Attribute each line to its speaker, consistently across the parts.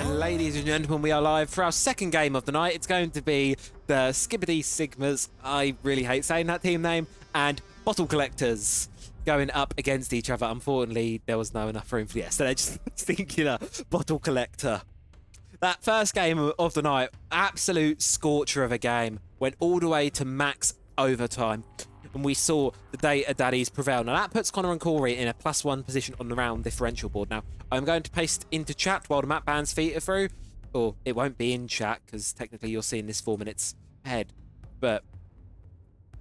Speaker 1: And ladies and gentlemen, we are live for our second game of the night. It's going to be the Skibidi Sigmas, I really hate saying that team name, and Bottle Collectors going up against each other. Unfortunately, there was no enough room for the so they're just singular Bottle Collector. That first game of the night, absolute scorcher of a game, went all the way to max overtime. And we saw the Data Daddies prevail. Now that puts Connor and Corey in a +1 position on the round differential board. Now I'm going to paste into chat while the map bands feed are through, or it won't be in chat because technically you're seeing this 4 minutes ahead. But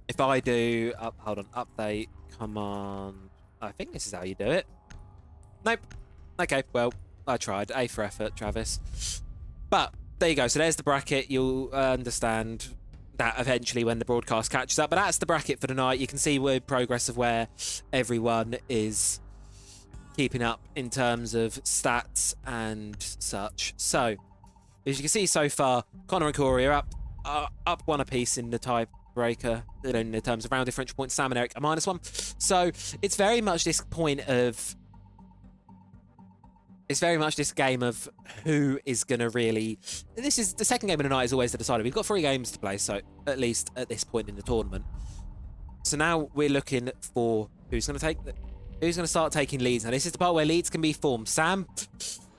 Speaker 1: if I do, hold on, update command, I think this is how you do it. Nope. Okay, well, I tried. A for effort, Travis. But there you go. So there's the bracket. You'll understand that eventually when the broadcast catches up. But that's the bracket for the night. You can see we're progress of where everyone is keeping up in terms of stats and such. So as you can see so far, Connor and Corey are up one apiece in the tiebreaker in terms of round differential points. Sam and Eric are -1. So it's very much this point of, it's very much this game of who is going to really... This is the second game of the night is always the decider. We've got 3 games to play, so at least at this point in the tournament. So now we're looking for who's going to start taking leads. Now this is the part where leads can be formed. Sam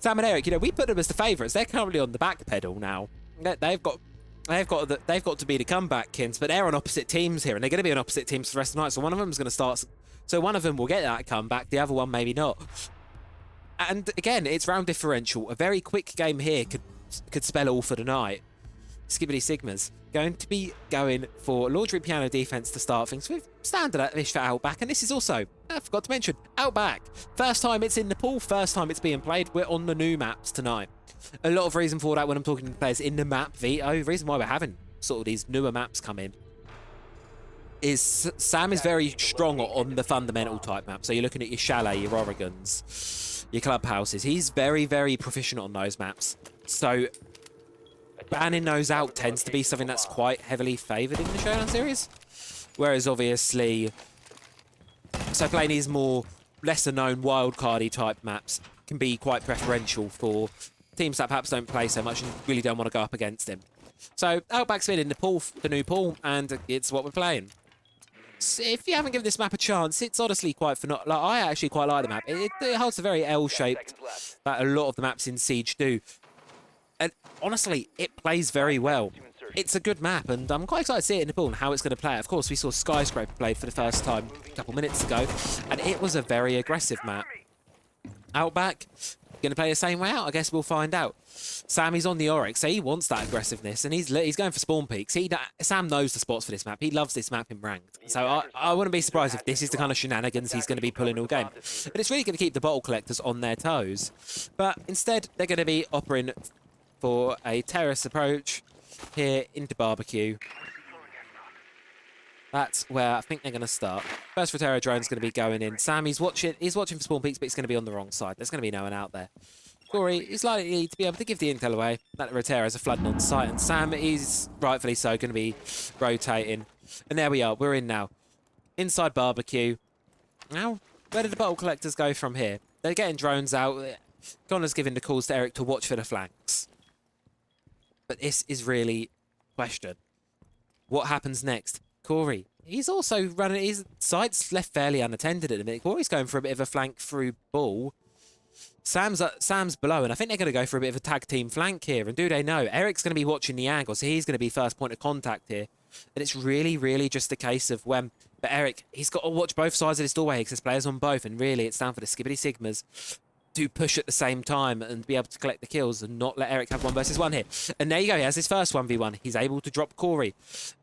Speaker 1: and Eric, you know, we put them as the favourites. They're currently on the back pedal now. They've got to be the comeback kins, but they're on opposite teams here, and they're going to be on opposite teams for the rest of the night. So one of them is going to start. So one of them will get that comeback. The other one maybe not. And again, it's round differential. A very quick game here could spell all for the night. Skibidi Sigmas going to be going for laundry piano defense to start things with standard-ish for Outback. And this is also, I forgot to mention, Outback. First time it's in Nepal, first time it's being played. We're on the new maps tonight. A lot of reason for that when I'm talking to players in the map veto. The reason why we're having sort of these newer maps come in is Sam is very strong on the fundamental type map. So you're looking at your Chalet, your Oregons, your clubhouses. He's very, very proficient on those maps. So banning those out tends to be something that's quite heavily favoured in the Showdown Series. Whereas obviously, so playing these more lesser known wildcardy type maps can be quite preferential for teams that perhaps don't play so much and really don't want to go up against him. So Outback's been in the new pool, and it's what we're playing. So if you haven't given this map a chance, it's honestly quite phenomenal. Like, I actually quite like the map. It holds a very L-shaped that a lot of the maps in Siege do. And honestly, it plays very well. It's a good map, and I'm quite excited to see it in the pool and how it's going to play. Of course, we saw Skyscraper played for the first time a couple minutes ago, and it was a very aggressive map. Outback, going to play the same way out? I guess we'll find out. Sammy's on the Oryx, so he wants that aggressiveness, and he's going for spawn peaks. Sam knows the spots for this map. He loves this map in ranked. So I wouldn't be surprised if this is the kind of shenanigans he's going to be pulling all game. But it's really going to keep the bottle collectors on their toes. But instead, they're going to be opting for a terrace approach here into barbecue. That's where I think they're going to start. First Rotero drone's going to be going in. Sam, he's watching for spawn peaks, but he's going to be on the wrong side. There's going to be no one out there. Corey is likely to be able to give the intel away that the Rotero's are flooding on site, and Sam is rightfully so going to be rotating. And there we are. We're in now. Inside barbecue. Now, where did the bottle collectors go from here? They're getting drones out. Connor's giving the calls to Eric to watch for the flanks. But this is really question. What happens next? Corey, he's also running, his sights left fairly unattended at the minute. Corey's going for a bit of a flank through ball. Sam's below, and I think they're going to go for a bit of a tag team flank here. And do they know? Eric's going to be watching the angle, so he's going to be first point of contact here. And it's really, really just a case of when... But Eric, he's got to watch both sides of this doorway because there's players on both, and really it's down for the Skibidi Sigmas to push at the same time and be able to collect the kills and not let Eric have 1 versus 1 here. And there you go, he has his first 1v1. He's able to drop Corey.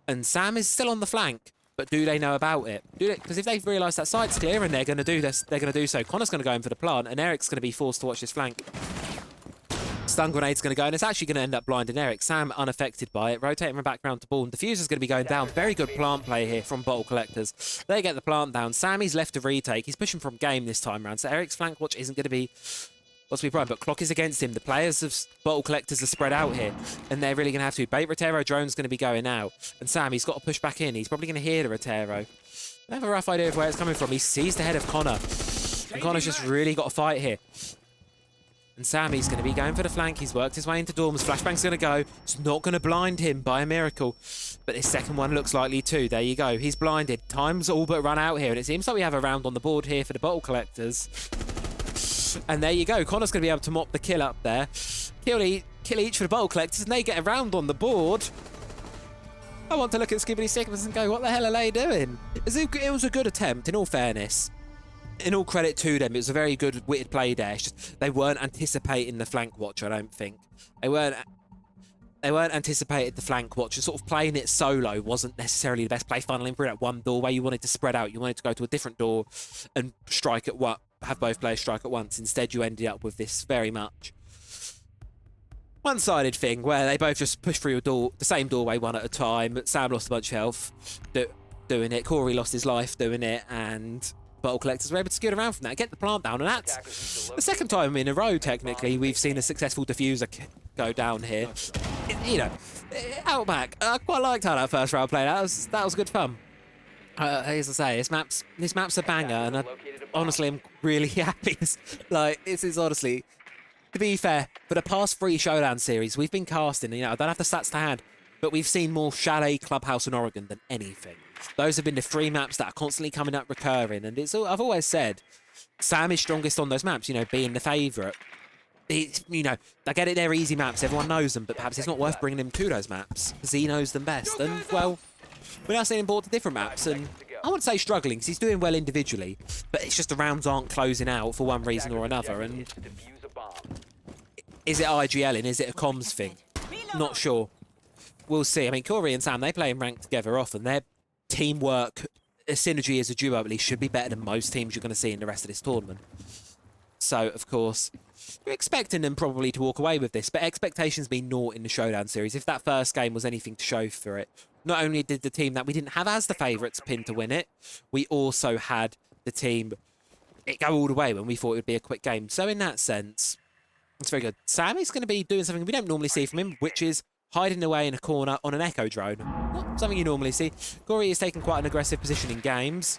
Speaker 1: And Sam is still on the flank, but do they know about it? Because if they've realised that side's clear and they're going to do this, they're going to do so. Connor's going to go in for the plant, and Eric's going to be forced to watch this flank. Stun grenade's going to go, and it's actually going to end up blinding Eric. Sam unaffected by it, rotating from background to ball. And Diffuser's going to be going down. Very good plant play here from Bottle Collectors. They get the plant down. Sammy's left to retake. He's pushing from game this time around, so Eric's flank watch isn't going to be... What's to be prime, but clock is against him. The players of Bottle Collectors are spread out here, and they're really going to have to. Bait Rotero drone's going to be going out, and Sam, he's got to push back in. He's probably going to hear the Rotero. I have a rough idea of where it's coming from. He sees the head of Connor, and Connor's just really got to fight here. And Sammy's going to be going for the flank. He's worked his way into Dorms. Flashbang's going to go. It's not going to blind him by a miracle. But this second one looks likely too. There you go. He's blinded. Time's all but run out here. And it seems like we have a round on the board here for the bottle collectors. And there you go. Connor's going to be able to mop the kill up there. Kill each for the bottle collectors. And they get a round on the board. I want to look at Skibidi Sigmas and go, what the hell are they doing? It was a good attempt, in all fairness. In all credit to them, it was a very good witted play there. It's just they weren't anticipating the flank watch, I don't think. They weren't anticipating the flank watch. Sort of playing it solo wasn't necessarily the best play. Funneling through that one doorway, you wanted to spread out. You wanted to go to a different door and strike at what, have both players strike at once. Instead, you ended up with this very much one-sided thing where they both just push through the same doorway one at a time. Sam lost a bunch of health doing it. Corey lost his life doing it, and bottle collectors were able to scoot around from that, get the plant down, and that's the second time in a row, technically, we've seen a successful diffuser go down here. You know, Outback, I quite liked how that first round played. That was good fun. As I say, this map's a banger, and honestly, I'm really happy. This is honestly, to be fair, for the past 3 Showdown series, we've been casting, you know, I don't have the stats to hand, but we've seen more Chalet, Clubhouse, and Oregon than anything. Those have been the 3 maps that are constantly coming up recurring, and I've always said Sam is strongest on those maps, you know, being the favourite. You know, I get it, they're easy maps, everyone knows them, but perhaps it's not worth bringing him to those maps, because he knows them best. And, well, we're now seeing him brought to different maps, and I wouldn't say struggling, because he's doing well individually, but it's just the rounds aren't closing out for one reason or another, and is it IGLing, is it a comms thing? Not sure. We'll see. I mean, Corey and Sam, they play in ranked together often. Their teamwork, synergy as a duo at least, should be better than most teams you're going to see in the rest of this tournament. So, of course, we're expecting them probably to walk away with this, but expectations be naught in the Showdown series. If that first game was anything to show for it, not only did the team that we didn't have as the favourites pin to win it, we also had the team it go all the way when we thought it would be a quick game. So in that sense, it's very good. Sammy's going to be doing something we don't normally see from him, which is hiding away in a corner on an echo drone. Not something you normally see. Corey is taking quite an aggressive position in games.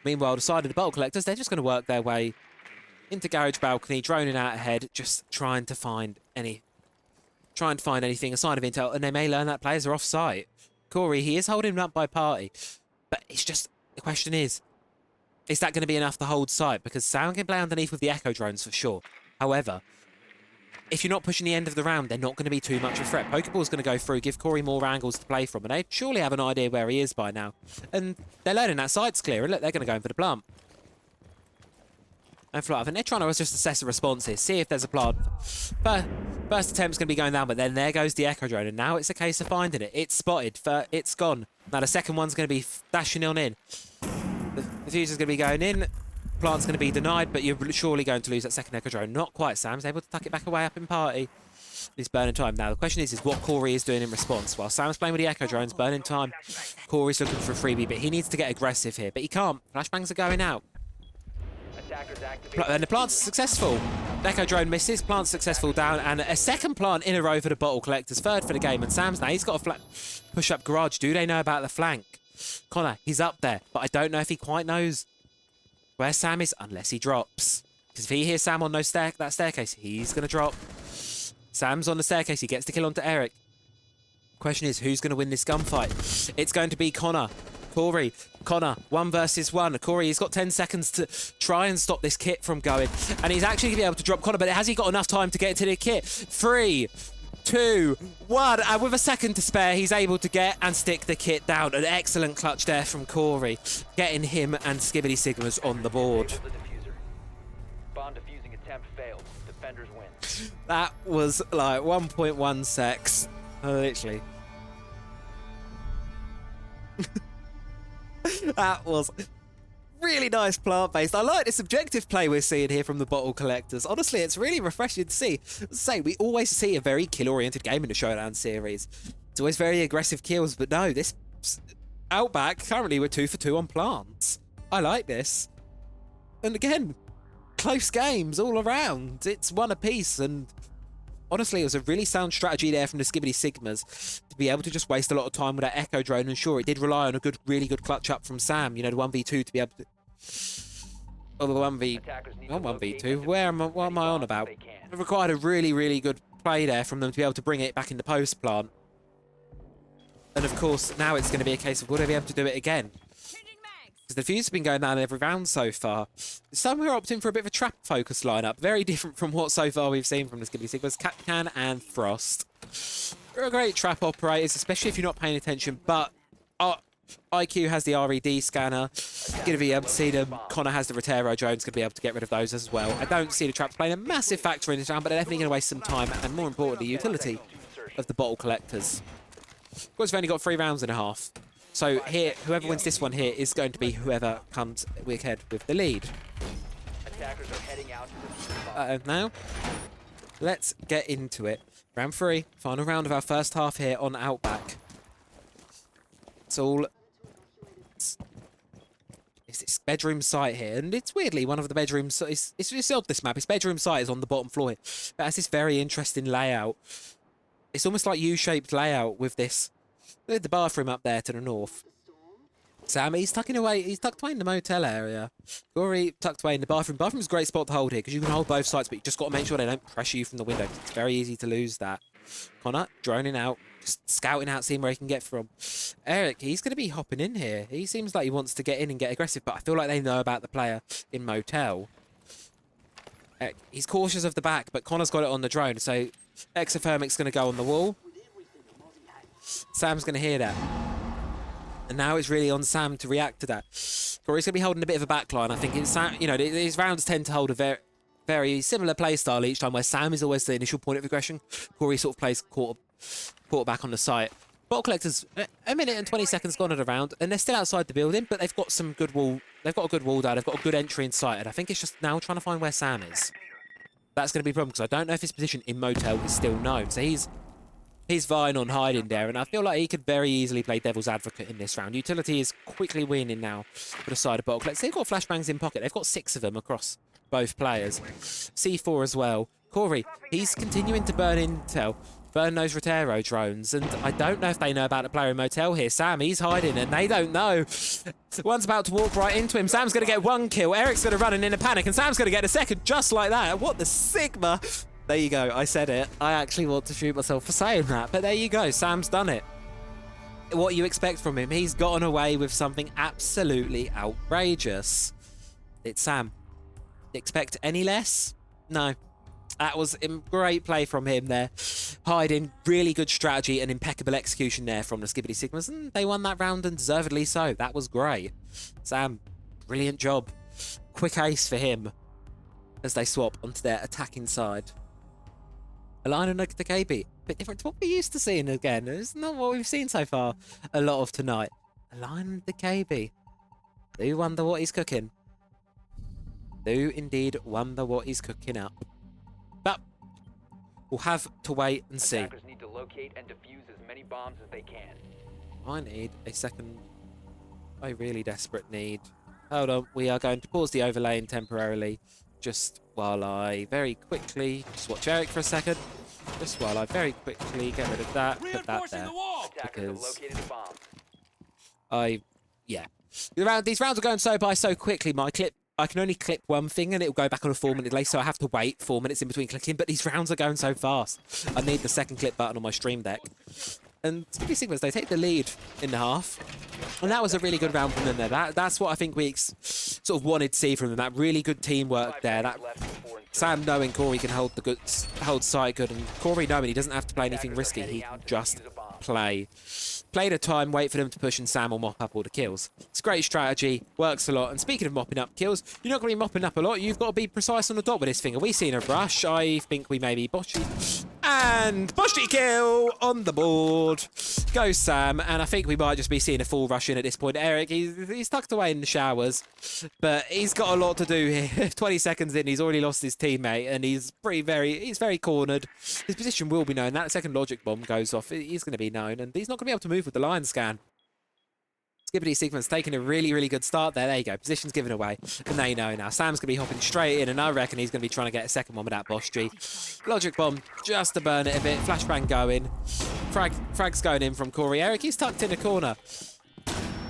Speaker 1: Meanwhile, the side of the bottle collectors, they're just going to work their way into garage balcony, droning out ahead, just trying to find anything, a sign of intel, and they may learn that players are off site. Corey, he is holding him up by party, but it's just, the question is that going to be enough to hold site? Because Sam can play underneath with the echo drones for sure. However, if you're not pushing the end of the round, they're not going to be too much of a threat. Pokeball's going to go through, give Corey more angles to play from, and they surely have an idea where he is by now. And they're learning that site's clear, and look, they're going to go in for the plant. And I think they're trying to just assess the responses, see if there's a plant. First attempt's going to be going down, but then there goes the echo drone, and now it's a case of finding it. It's spotted, it's gone. Now the second one's going to be dashing on in. The fuser's going to be going in. Plant's going to be denied, but you're surely going to lose that second echo drone. Not quite. Sam's able to tuck it back away up in party. He's burning time. Now, the question is what Corey is doing in response. While Sam's playing with the echo drones, burning time, Corey's looking for a freebie, but he needs to get aggressive here. But he can't. Flashbangs are going out. And the plant's successful. Echo drone misses. Plant's successful down. And a second plant in a row for the bottle collectors. Third for the game. And Sam's now, he's got a push-up garage. Do they know about the flank? Connor, he's up there, but I don't know if he quite knows where Sam is unless he drops. Because if he hears Sam on that staircase, he's going to drop. Sam's on the staircase. He gets the kill onto Eric. Question is, who's going to win this gunfight? It's going to be Connor. Corey. Connor, 1 versus 1. Corey, he's got 10 seconds to try and stop this kit from going. And he's actually going to be able to drop Connor, but has he got enough time to get to the kit? 3, 2, 1. And with a second to spare, he's able to get and stick the kit down. An excellent clutch there from Corey, getting him and Skibidi Sigmas on the board.
Speaker 2: Bomb defusing attempt failed. Defenders win.
Speaker 1: That was like 1.1 secs. Literally. That was really nice plant-based. I like this objective play we're seeing here from the bottle collectors. Honestly, it's really refreshing to see. We always see a very kill-oriented game in the Showdown series. It's always very aggressive kills, but no, this Outback, currently we're 2 for 2 on plants. I like this. And again, close games all around. It's one apiece, and honestly, it was a really sound strategy there from the Skibidi Sigmas to be able to just waste a lot of time with that echo drone. And sure, it did rely on a really good clutch up from Sam. You know, the 1v2 to be able to Oh, the 1v...
Speaker 2: Attackers need
Speaker 1: Not
Speaker 2: to locate
Speaker 1: 1v2.
Speaker 2: and
Speaker 1: What
Speaker 2: defuse
Speaker 1: am I
Speaker 2: as many
Speaker 1: on
Speaker 2: bombs
Speaker 1: about?
Speaker 2: as they can.
Speaker 1: It required a really, really good play there from them to be able to bring it back in the post plant. And of course, now it's going to be a case of will they be able to do it again? Because the fuse has been going down every round so far. Some are opting for a bit of a trap focus lineup. Very different from what so far we've seen from the Skibidi Sigmas. Can and Frost. They're great trap operators, especially if you're not paying attention. But IQ has the RED scanner. Going to be able to see them. Connor has the Rotero drones. Going to be able to get rid of those as well. I don't see the traps playing a massive factor in this round, but they're definitely going to waste some time. And more importantly, utility of the bottle collectors. Of course, we've only got 3 rounds and a half. So here, whoever wins this one here is going to be whoever comes ahead with the lead.
Speaker 2: Attackers are heading out to the
Speaker 1: Now, let's get into it. Round 3, final round of our first half here on Outback. It's all... It's this bedroom site here, and it's weirdly one of the bedrooms... It's odd, this map. Its bedroom site is on the bottom floor here. It has this very interesting layout. It's almost like U-shaped layout with this... With the bathroom up there to the north. Sam, he's tucked away in the motel area. Corey tucked away in the bathroom. Bathroom's a great spot to hold here because you can hold both sides, but you just got to make sure they don't pressure you from the window. It's very easy to lose that. Connor, droning out, just scouting out, seeing where he can get from. Eric, he's going to be hopping in here. He seems like he wants to get in and get aggressive, but I feel like they know about the player in motel. Eric, he's cautious of the back, but Connor's got it on the drone, so Exothermic's going to go on the wall. Sam's going to hear that. And now it's really on Sam to react to that. Corey's going to be holding a bit of a backline. I think it's Sam, you know, these rounds tend to hold a very, very similar play style each time, where Sam is always the initial point of aggression. Corey sort of plays quarterback on the site. Bottle collectors, a minute and 20 seconds gone at a round, and they're still outside the building, but they've got some good wall. They've got a good wall down. They've got a good entry in sight, and I think it's just now trying to find where Sam is. That's going to be a problem because I don't know if his position in motel is still known. So he's vying on hiding there, and I feel like he could very easily play devil's advocate in this round. Utility is quickly winning now for the side of bottle collectors. They've got flashbangs in pocket. They've got 6 of them across both players. C4 as well. Corey, he's continuing to burn intel. Burn those Rotero drones, and I don't know if they know about the player in motel here. Sam, he's hiding, and they don't know. One's about to walk right into him. Sam's going to get 1 kill. Eric's going to run in a panic, and Sam's going to get a second just like that. What the Sigma? There you go. I said it. I actually want to shoot myself for saying that, but there you go. Sam's done it. What you expect from him? He's gotten away with something absolutely outrageous. It's Sam. Expect any less? No. That was a great play from him there. Hiding, really good strategy and impeccable execution there from the Skibidi Sigmas. And they won that round, and deservedly so. That was great. Sam, brilliant job. Quick ace for him as they swap onto their attacking side. Align and the KB. Bit different to what we're used to seeing again. It's not what we've seen so far a lot of tonight. Align and the KB. Do wonder what he's cooking. Do indeed wonder what he's cooking up. But we'll have to wait and see.
Speaker 2: Attackers need to locate and defuse as many bombs as they can.
Speaker 1: I need a second. I really desperate need. Hold on. We are going to pause the overlaying temporarily. Just while I very quickly just watch Eric for a second. Just while I very quickly get rid of that. Put that there.
Speaker 2: Attackers have located a bomb.
Speaker 1: Yeah. These rounds are going by so quickly. I can only clip one thing and it'll go back on a 4 minute delay, so I have to wait 4 minutes in between clicking, but these rounds are going so fast. I need the second clip button on my stream deck. And Skibidi Sigmas, they take the lead in the half. And that was a really good round from them there. That's what I think we sort of wanted to see from them. That really good teamwork there. That Sam knowing Corey can hold sight good, and Corey knowing he doesn't have to play anything risky. He can just play the time, wait for them to push, and Sam will mop up all the kills. It's a great strategy, works a lot. And speaking of mopping up kills, you're not going to be mopping up a lot. You've got to be precise on the dot with this thing. Are we seeing a rush? I think we may be botchy. And botchy kill on the board. Goes Sam, and I think we might just be seeing a full rush in at this point. Eric, he's tucked away in the showers, but he's got a lot to do here. 20 seconds in, he's already lost his teammate, and he's very cornered. His position will be known. That second logic bomb goes off. He's going to be known, and he's not going to be able to move with the line scan. Skibidi Sigma's taking a really, really good start there. There you go. Position's given away. And they know now. Sam's going to be hopping straight in, and I reckon he's going to be trying to get a second one with that Bosch G. Logic bomb just to burn it a bit. Flashbang going. Frag's going in from Corey. Eric, he's tucked in a corner.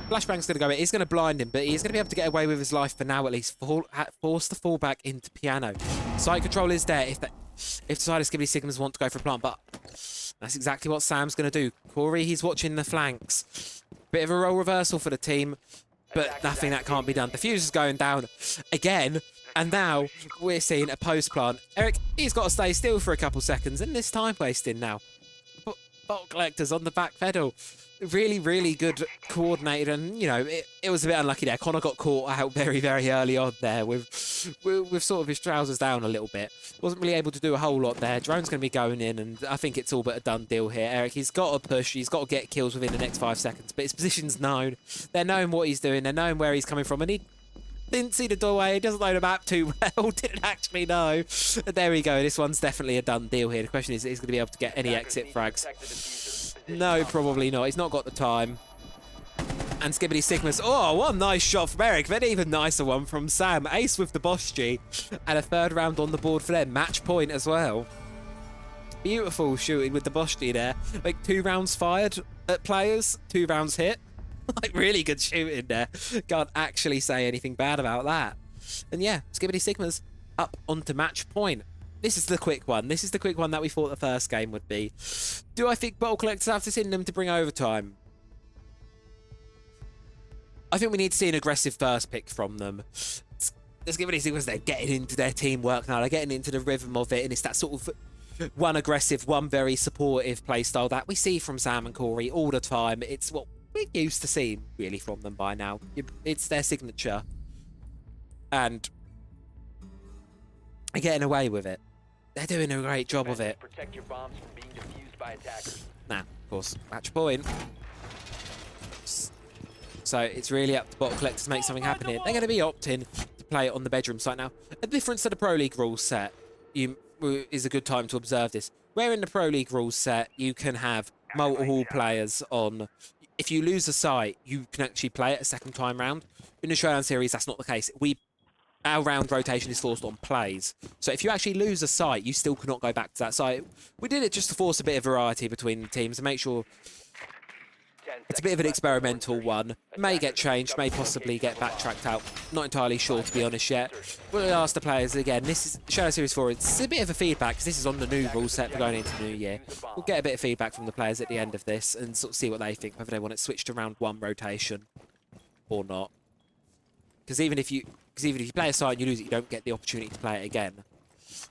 Speaker 1: Flashbang's going to go in. He's going to blind him, but he's going to be able to get away with his life for now, at least. Force the fallback into piano. Site control is there if the side of Skibidi Sigmas want to go for a plant, but that's exactly what Sam's going to do. Corey, he's watching the flanks. Bit of a role reversal for the team, but nothing that can't be done. The fuse is going down again, and now we're seeing a post plant. Eric, he's got to stay still for a couple seconds, and this time wasting now. Bolt collectors on the back pedal. Really, really good coordinated, and you know it was a bit unlucky there. Connor got caught out very, very early on there with sort of his trousers down a little bit. Wasn't really able to do a whole lot there. Drone's going to be going in, and I think it's all but a done deal here. Eric, he's got to push. He's got to get kills within the next 5 seconds. But his position's known. They're knowing what he's doing. They're knowing where he's coming from, and he didn't see the doorway. He doesn't know the map too well. Didn't actually know. But there we go. This one's definitely a done deal here. The question is he going to be able to get any exit frags? No, probably not. He's not got the time. And Skibidi Sigmas. Oh, what a nice shot from Eric. Then even nicer one from Sam. Ace with the Boss G. And a third round on the board for them. Match point as well. Beautiful shooting with the Boss G there. Like 2 rounds fired at players. 2 rounds hit. Like really good shooting there. Can't actually say anything bad about that. And yeah, Skibidi Sigmas up onto match point. This is the quick one. This is the quick one that we thought the first game would be. Do I think Bottle Collectors have this in them to bring overtime? I think we need to see an aggressive first pick from them. There's Skibidi Sigmas, they're getting into their teamwork now. They're getting into the rhythm of it, and it's that sort of one aggressive, one very supportive playstyle that we see from Sam and Corey all the time. It's what we're used to seeing, really, from them by now. It's their signature. And they're getting away with it. They're doing a great job of it.
Speaker 2: Protect your bombs from being defused by attackers.
Speaker 1: Now, of course, match point. So it's really up to Bottle Collectors to make something happen here. They're going to be opting to play it on the bedroom site now. A difference to the Pro League rules set is a good time to observe this. Where in the Pro League rules set, you can have multiple players on. If you lose a site, you can actually play it a second time round. In the Showdown Series, that's not the case. Our round rotation is forced on plays. So if you actually lose a site, you still cannot go back to that site. We did it just to force a bit of variety between the teams and make sure it's a bit of an experimental one. May get changed, may possibly get backtracked out. Not entirely sure, to be honest, yet. We'll ask the players again. This is Showdown Series 4. It's a bit of a feedback, because this is on the new rule set for going into the new year. We'll get a bit of feedback from the players at the end of this and sort of see what they think, whether they want it switched to round 1 rotation or not. Because even if you play a side and you lose it, you don't get the opportunity to play it again.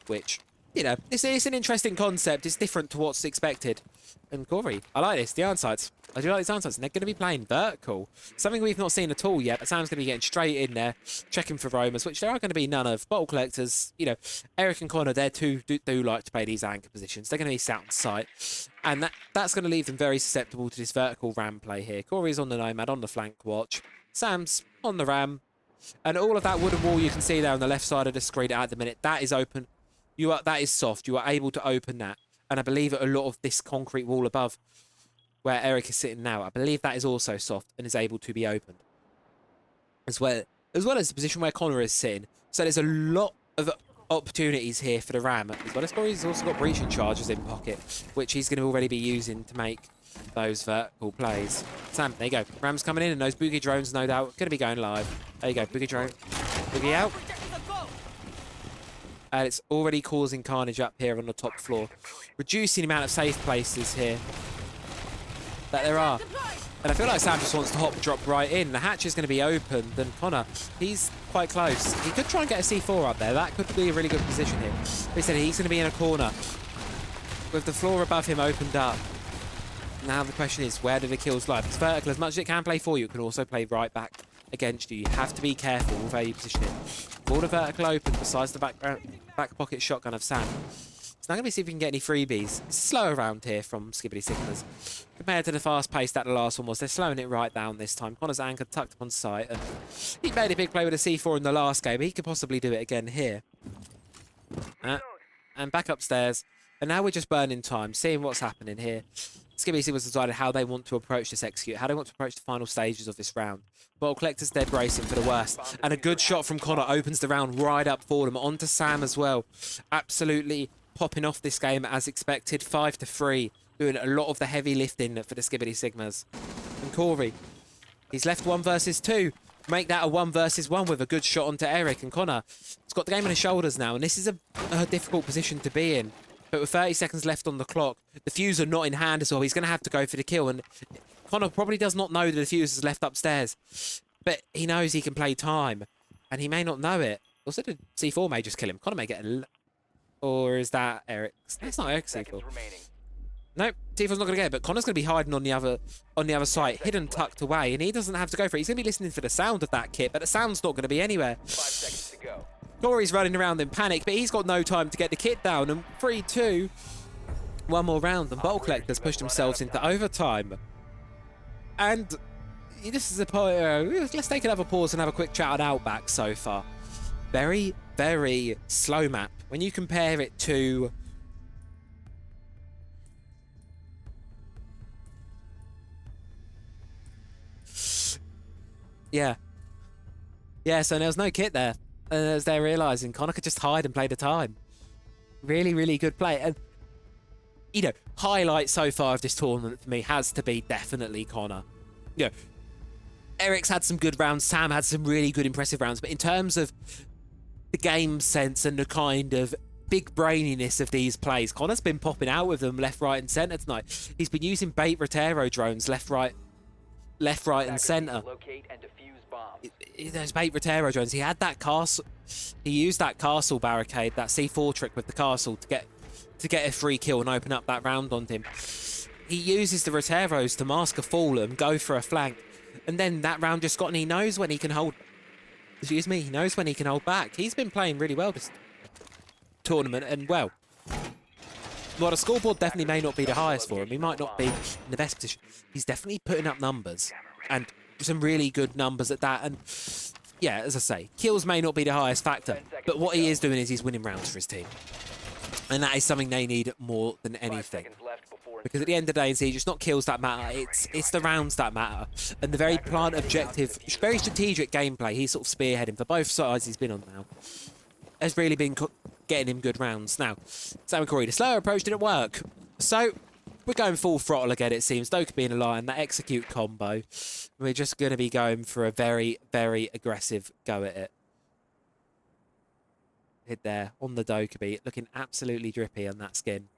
Speaker 1: Which, you know, it's an interesting concept. It's different to what's expected. And Corey, I like this. The iron sights. I do like these iron sights. And they're going to be playing vertical. Something we've not seen at all yet. But Sam's going to be getting straight in there, checking for roamers, which there are going to be none of. Bottle Collectors, you know, Eric and Connor, they do like to play these anchor positions. They're going to be sat on site. And that's going to leave them very susceptible to this vertical ram play here. Corey's on the Nomad, on the flank watch. Sam's on the ram. And all of that wooden wall you can see there on the left side of the screen at the minute, that is open. That is soft. You are able to open that. And I believe a lot of this concrete wall above where Eric is sitting now, I believe that is also soft and is able to be opened. As well as the position where Connor is sitting. So there's a lot of opportunities here for the ram. As well as Corey's also got breaching charges in pocket, which he's going to already be using to make those vertical plays. Sam, there you go. Ram's coming in, and those boogie drones, no doubt, going to be going live. There you go, boogie drone. Boogie out. And it's already causing carnage up here on the top floor. Reducing the amount of safe places here that there are. And I feel like Sam just wants to hop, drop right in. The hatch is going to be opened, and Connor, he's quite close. He could try and get a C4 up there. That could be a really good position here. But he said he's going to be in a corner with the floor above him opened up. Now the question is, where do the kills lie? Because vertical, as much as it can play for you, it can also play right back against you. You have to be careful with how you position it. For the vertical open, besides the back pocket shotgun of Sam. It's now going to be see if we can get any freebies. It's slow around here from Skibidi Sigmas. Compared to the fast pace that the last one was, they're slowing it right down this time. Connor's anchored, tucked up on site. And he made a big play with a C4 in the last game. He could possibly do it again here. And back upstairs. And now we're just burning time, seeing what's happening here. Skibidi Sigmas decided how they want to approach this execute, how they want to approach the final stages of this round. Bottle Collectors, they're bracing for the worst. And a good shot from Connor opens the round right up for them. On to Sam as well. Absolutely popping off this game as expected. 5-3. Doing a lot of the heavy lifting for the Skibidi Sigmas. And Corey, He's left 1 versus 2. Make that a 1 versus 1 with a good shot onto Eric. And Connor has got the game on his shoulders now. And this is a difficult position to be in. But with 30 seconds left on the clock, the fuse are not in hand as well. He's going to have to go for the kill. And Connor probably does not know that the fuse is left upstairs. But he knows he can play time. And he may not know it. Also, the C4 may just kill him. Connor may get a... Or is that Eric's? That's not Eric's C4. Nope, C4's not going to get it, but Connor's going to be hiding on the other side, hidden, tucked away, and he doesn't have to go for it. He's going to be listening for the sound of that kit, but the sound's not going to be anywhere.
Speaker 2: 5 seconds to go.
Speaker 1: Corey's running around in panic, but he's got no time to get the kit down, and 3-2. One more round, and Bottle Collector's pushed themselves into overtime. And this is a point. Let's take another pause and have a quick chat on Outback so far. Very, very slow map. When you compare it to... Yeah. Yeah, so there was no kit there. As they're realising, Connor could just hide and play the time. Really, really good play. And, you know, highlight so far of this tournament for me has to be definitely Connor. You know, Eric's had some good rounds. Sam had some really good, impressive rounds. But in terms of the game sense and the kind of big braininess of these plays, Connor's been popping out with them left, right and centre tonight. He's been using bait Rotero drones left, right and centre.
Speaker 2: Locate and defuse bombs.
Speaker 1: Those bait Rotero drones. He had that castle. He used that castle barricade, that C4 trick with the castle to get a free kill and open up that round on him. He uses the Roteros to mask a fallen, go for a flank, and then that round just got, and he knows when he can hold. Excuse me, he knows when he can hold back. He's been playing really well this tournament, and well, while the scoreboard definitely may not be the highest for him, he might not be in the best position, he's definitely putting up numbers, and some really good numbers at that. And yeah, as I say, kills may not be the highest factor, but what he is doing is he's winning rounds for his team. And that is something they need more than anything. Because at the end of the day, it's not kills that matter, it's the rounds that matter. And the very plant objective, very strategic gameplay he's sort of spearheading for both sides he's been on now has really been getting him good rounds. Now, Sam and Corey, the slower approach didn't work. So, we're going full throttle again, it seems. Doka being a line, that execute combo. We're just going to be going for a very, very aggressive go at it. Hit there on the Dokkaebi, looking absolutely drippy on that skin.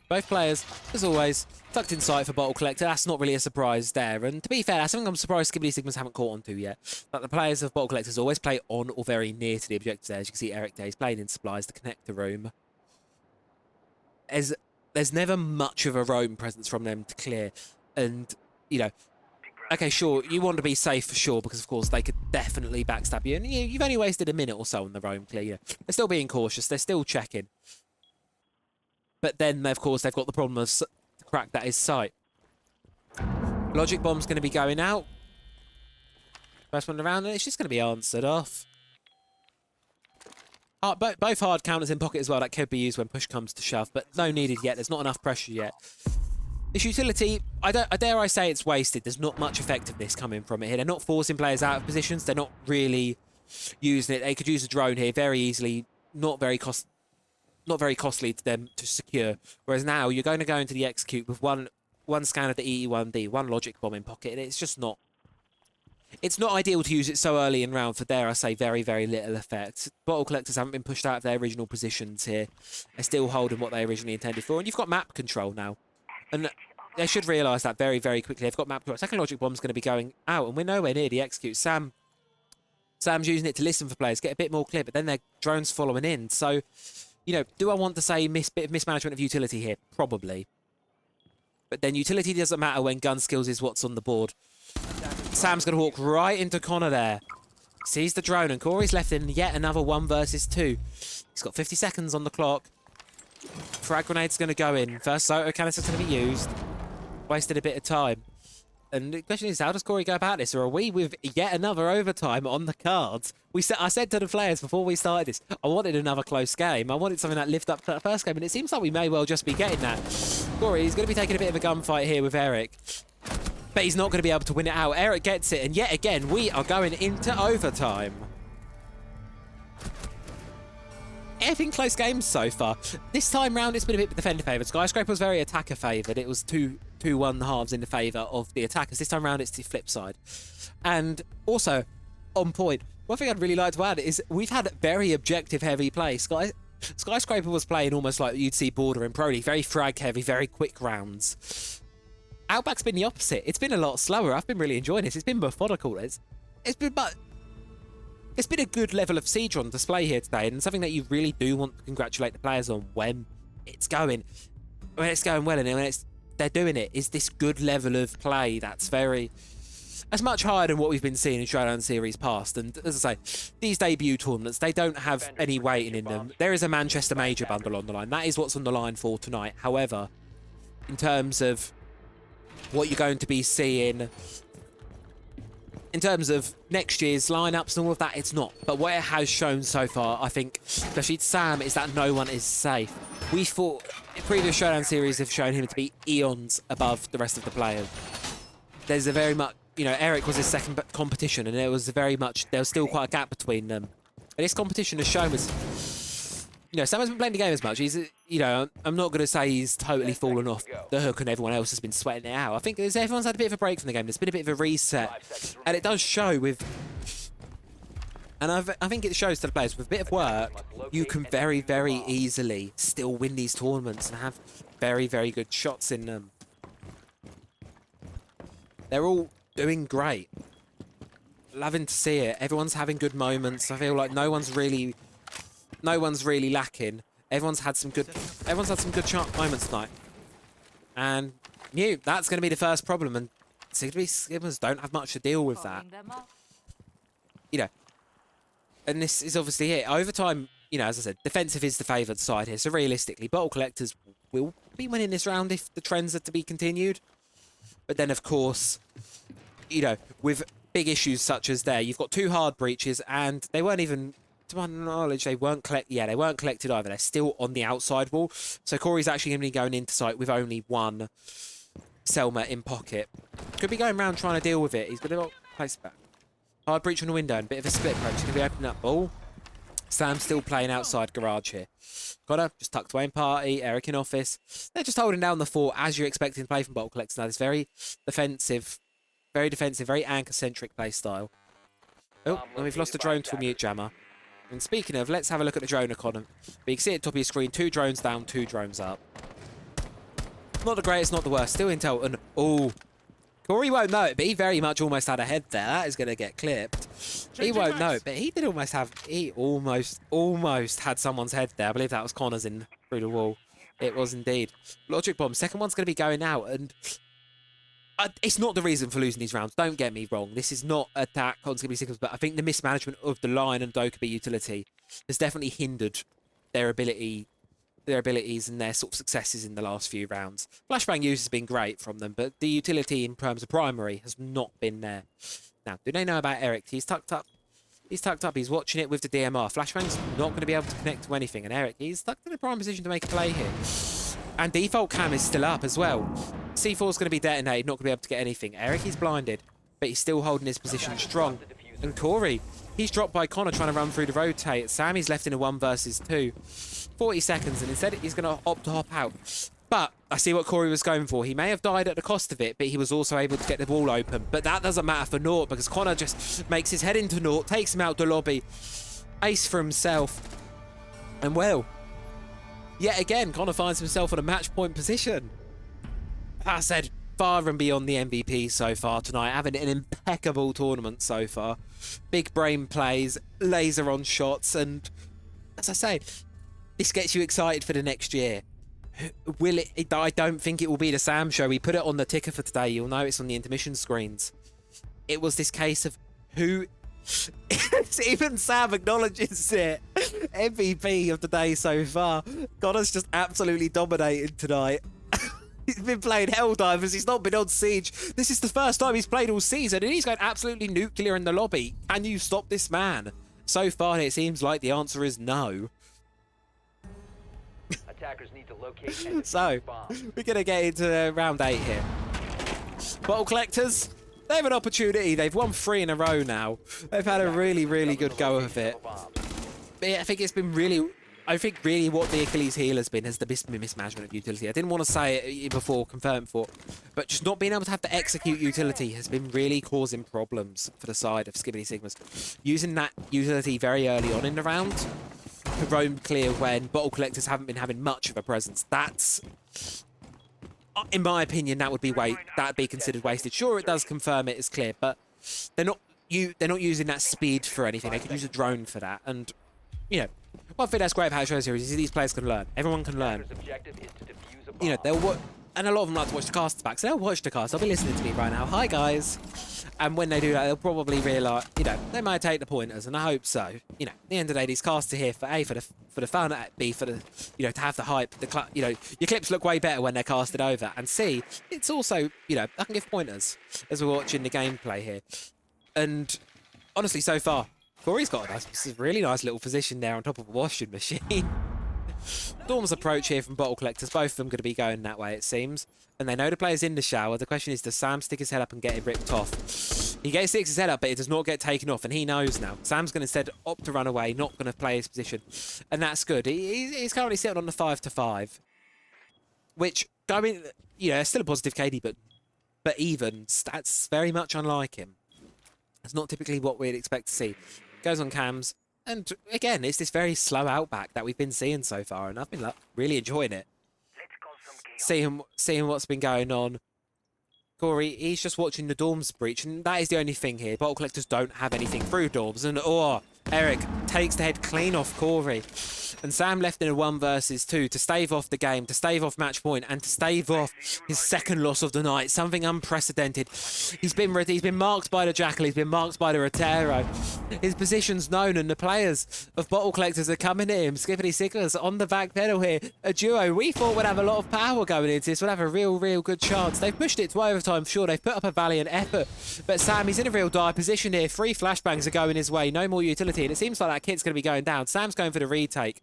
Speaker 1: Both players, as always, tucked in sight for Bottle Collector. That's not really a surprise there. And to be fair, that's something I'm surprised Skibidi Sigmas haven't caught on to yet. That the players of Bottle Collectors always play on or very near to the objectives there. As you can see, Eric there, he's playing in supplies, the connector room. There's never much of a roam presence from them to clear. And, you know, okay, sure, you want to be safe for sure, because, of course, they could definitely backstab you. And you've only wasted a minute or so on the roam clear. You know, they're still being cautious. They're still checking. But then, of course, they've got the problem of the crack that is sight. Logic bomb's going to be going out. First one around, and it's just going to be answered off. Both hard counters in pocket as well. That could be used when push comes to shove, but no needed yet. There's not enough pressure yet. This utility, I dare I say it's wasted. There's not much effectiveness coming from it here. They're not forcing players out of positions. They're not really using it. They could use a drone here very easily. Not very costly to them to secure. Whereas now you're going to go into the execute with one scan of the EE1D, one logic bomb in pocket, and it's just not. It's not ideal to use it so early in round for, dare I say, very, very little effect. Bottle Collectors haven't been pushed out of their original positions here. They're still holding what they originally intended for, and you've got map control now. And they should realise that very, very quickly. They've got map control. Second logic bomb's going to be going out, and we're nowhere near the execute. Sam's using it to listen for players, get a bit more clear, but then their drone's following in. So, you know, do I want to say bit of mismanagement of utility here? Probably. But then utility doesn't matter when gun skills is what's on the board. Sam's going to walk right into Connor there. Sees the drone, and Corey's left in yet another 1 versus 2. He's got 50 seconds on the clock. Frag grenade's going to go in. First Soto canister's going to be used. Wasted a bit of time. And the question is, how does Corey go about this? Or are we with yet another overtime on the cards? I said to the players before we started this, I wanted another close game. I wanted something that lived up to that first game, and it seems like we may well just be getting that. Corey's going to be taking a bit of a gunfight here with Eric. But he's not going to be able to win it out. Eric gets it, and yet again, we are going into overtime. been close games so far. This time round, it's been a bit defender favoured. Skyscraper was very attacker favoured. It was 2-1 halves in the favour of the attackers. This time round, it's the flip side. And also, on point, one thing I'd really like to add is we've had very objective heavy play. Skyscraper was playing almost like you'd see Border in Pro League, very frag heavy, very quick rounds. Outback's been the opposite. It's been a lot slower. I've been really enjoying this. It's been methodical. It's been a good level of siege on display here today, and something that you really do want to congratulate the players on when it's going well, and when they're doing it, is this good level of play that's much higher than what we've been seeing in Showdown Series past. And as I say, these debut tournaments, they don't have any waiting in them. There is a Manchester Major bundle on the line. That is what's on the line for tonight. However, in terms of what you're going to be seeing in terms of next year's lineups and all of that, it's not. But what it has shown so far, I think, especially to Sam, is that no one is safe. We thought previous Showdown Series have shown him to be eons above the rest of the players. There's a very much, Eric was his second competition, and there was still quite a gap between them. And this competition has shown us, Sam hasn't been playing the game as much. He's, I'm not going to say he's totally fallen off the hook and everyone else has been sweating it out. I think everyone's had a bit of a break from the game. There's been a bit of a reset, and it does show with. And I think it shows to the players, with a bit of work, you can very, very easily still win these tournaments and have very, very good shots in them. They're all doing great. Loving to see it. Everyone's having good moments. I feel like no one's really lacking. Everyone's had some good sharp moments tonight. And that's going to be the first problem. And Skibidi Skimmers don't have much to deal with that. And this is obviously it. Over time, as I said, defensive is the favoured side here. So realistically, bottle collectors will be winning this round if the trends are to be continued. But then, of course, with big issues such as you've got 2 hard breaches, and they weren't even, to my knowledge, they weren't collected either. They're still on the outside wall. So Corey's actually going to be going into site with only 1 Selma in pocket. Could be going around trying to deal with it. He's going to place back. Hard breach on the window and a bit of a split approach. He's going to be opening up ball. Sam's still playing outside garage here. Connor just tucked away in party. Eric in office. They're just holding down the fort as you're expecting to play from bottle collectors now. This very defensive, very anchor-centric play style. Oh, and we've lost the drone to a mute jammer. And speaking of, let's have a look at the drone economy. But you can see at the top of your screen, 2 drones down, 2 drones up. Not the greatest, not the worst. Still intel. And Corey won't know it, but he very much almost had a head there. That is going to get clipped. He won't know it, but he did almost have. He almost had someone's head there. I believe that was Connor's in through the wall. It was indeed. Logic bomb. Second one's going to be going out, and it's not the reason for losing these rounds. Don't get me wrong. This is not attack on Skibidi Skimmers, but I think the mismanagement of the line and Dokkaebi utility has definitely hindered their abilities and their sort of successes in the last few rounds. Flashbang use has been great from them, but the utility in terms of primary has not been there. Now, do they know about Eric? He's tucked up. He's watching it with the DMR. Flashbang's not going to be able to connect to anything, and Eric, he's stuck in a prime position to make a play here. And default cam is still up as well. C4's going to be detonated, not going to be able to get anything. Eric, he's blinded, but he's still holding his position strong. And Corey, he's dropped by Connor trying to run through the rotate. Sammy's left in a 1 versus 2. 40 seconds, and instead he's going to opt to hop out. But I see what Corey was going for. He may have died at the cost of it, but he was also able to get the wall open. But that doesn't matter for Naught, because Connor just makes his head into Naught, takes him out the lobby. Ace for himself. And well, yet again, Connor finds himself in a match point position. That said, far and beyond the MVP so far tonight, having an impeccable tournament so far. Big brain plays, laser on shots, and as I say, this gets you excited for the next year. Will it? I don't think it will be the Sam show. We put it on the ticker for today. You'll know it's on the intermission screens. It was this case of who... Even Sam acknowledges it. MVP of the day so far. Connor's just absolutely dominated tonight. He's been playing Helldivers. He's not been on Siege. This is the first time he's played all season, and he's going absolutely nuclear in the lobby. Can you stop this man? So far, it seems like the answer is no.
Speaker 2: Attackers need to locate and
Speaker 1: So, we're going to get into round 8 here. Bottle collectors, they have an opportunity. They've won 3 in a row now. They've had a really, really good go of it. But yeah, I think it's been really... I think really what the Achilles heel has been has the mismanagement of utility. I didn't want to say it before, confirm for, but just not being able to have to execute utility has been really causing problems for the side of Skibidi Sigmas. Using that utility very early on in the round to roam clear when bottle collectors haven't been having much of a presence. That's, in my opinion, that'd be considered wasted. Sure, it does confirm it is clear, but they're not using that speed for anything. They could use a drone for that, and you know. One thing that's great about Showdown Series is these players can learn. Everyone can learn. You know, and a lot of them like to watch the casters back, so they'll watch the cast. They'll be listening to me right now. Hi, guys. And when they do that, they'll probably realise, you know, they might take the pointers, and I hope so. You know, at the end of the day, these casts are here for the fun, B, for the, you know, to have the hype. You know, your clips look way better when they're casted over, and C, it's also, you know, I can give pointers as we're watching the gameplay here. And honestly, so far, Corey's got a really nice little position there on top of a washing machine. Storm's approach here from bottle collectors, both of them going to be going that way, it seems. And they know the player's in the shower. The question is, does Sam stick his head up and get it ripped off? He sticks his head up, but it does not get taken off, and he knows now. Sam's going to instead opt to run away, not going to play his position. And that's good. He's currently sitting on the 5-5. Which, I mean, you know, still a positive KD, but even, that's very much unlike him. That's not typically what we'd expect to see. Goes on cams, and again, it's this very slow outback that we've been seeing so far, and I've been really enjoying it. Seeing what's been going on. Corey, he's just watching the Dorms breach, and that is the only thing here. Bottle collectors don't have anything through Dorms, and Eric takes the head clean off Corey. And Sam left in a 1 versus 2 to stave off the game, to stave off match point, and to stave off his second loss of the night. Something unprecedented. He's been marked by the Jackal, he's been marked by the Rotero. His position's known, and the players of Bottle Collectors are coming at him. Skibidi Sigmas on the back pedal here. A duo we thought would have a lot of power going into this, would have a real good chance. They've pushed it to overtime, sure, they've put up a valiant effort. But Sam, he's in a real dire position here. 3 flashbangs are going his way, no more utility, and it seems like that kit's going to be going down. Sam's going for the retake.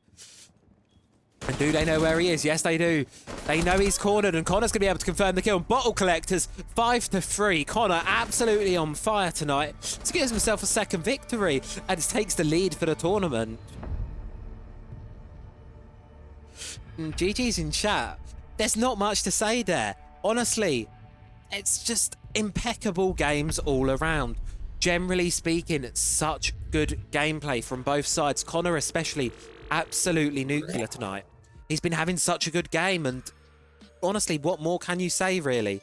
Speaker 1: And do they know where he is? Yes, they do. They know he's cornered, and Connor's going to be able to confirm the kill. Bottle Collectors, 5-3. Connor absolutely on fire tonight to get himself a second victory, and takes the lead for the tournament. And GG's in chat. There's not much to say there. Honestly, it's just impeccable games all around. Generally speaking, such good gameplay from both sides. Connor especially, absolutely nuclear tonight. He's been having such a good game, and honestly, what more can you say, really?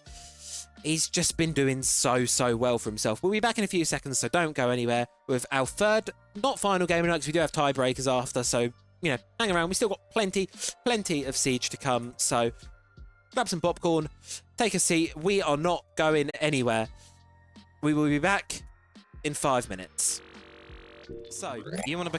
Speaker 1: He's just been doing so well for himself. We'll be back in a few seconds, so don't go anywhere, with our third, not final game tonight, because we do have tiebreakers after, so, you know, hang around. We still got plenty of Siege to come, so grab some popcorn, take a seat. We are not going anywhere. We will be back in 5 minutes. So, you want to become